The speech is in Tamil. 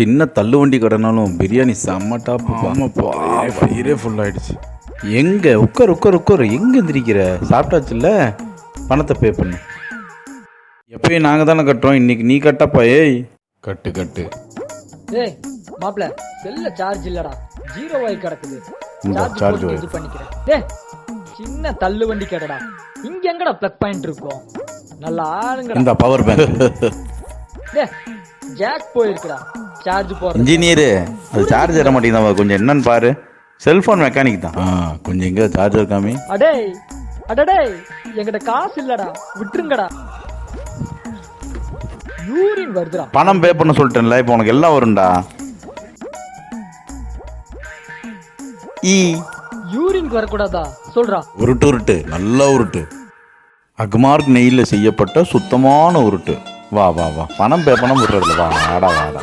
சின்ன தள்ளு வண்டி கடைனாலும் பிரியாணி செம்ம டாப். ஆமாப்பா, வயிறே ஃபுல் ஆயிடுச்சு. எங்கே உட்கார் உட்கார் உட்கார், எங்கே எந்திரிக்கிற? சாப்பிட்டாச்சுல்ல, பணத்தை பே பண்ணு. எப்பயும் நாங்கள் தானே கட்டுறோம், இன்னைக்கு நீ கட்டப்பா. ஏய் கட்டு கட்டு. ஏய் மாப்ள, செல்ல சார்ஜ் இல்லடா, 0 ஆகி கிடக்குது. இந்த சார்ஜ் சார்ஜ் போட்டு இது பண்ணிக்கிறேன். டேய் சின்ன தள்ளு வண்டி கடடா, இங்க எங்கடா பிளக் பாயிண்ட் இருக்கும்? நல்லா ஆளுங்கடா. இந்த பவர் பேங்க். டேய் ஜாக் போயிருக்குடா, சார்ஜ் போடுற. இன்ஜினியரு, அது சார்ஜ் ஏற மாட்டேங்குதா, கொஞ்சம் என்னன்னு பாரு. செல்ஃபோன் மெக்கானிக் தான். கொஞ்சம் எங்கே சார்ஜர் காமி. அடேய் அடடே, என்கிட்ட காசு இல்லடா, விட்டுருங்கடா. யூரின் வருதுடா. பணம் பே பண்ண சொல்லிட்டேன்ல, இப்போ உனக்கு எல்லாம் வரும்டா. யூரின் வரக்கூடாதா சொல்றா. உருட்டு உருட்டு, நல்லா உருட்டு. அக்மார்க் நெய்யில் செய்யப்பட்ட சுத்தமான உருட்டு. வா வா வா, பணம் பே பண்ண விட்டுறதுல வா, வாடா வாடா.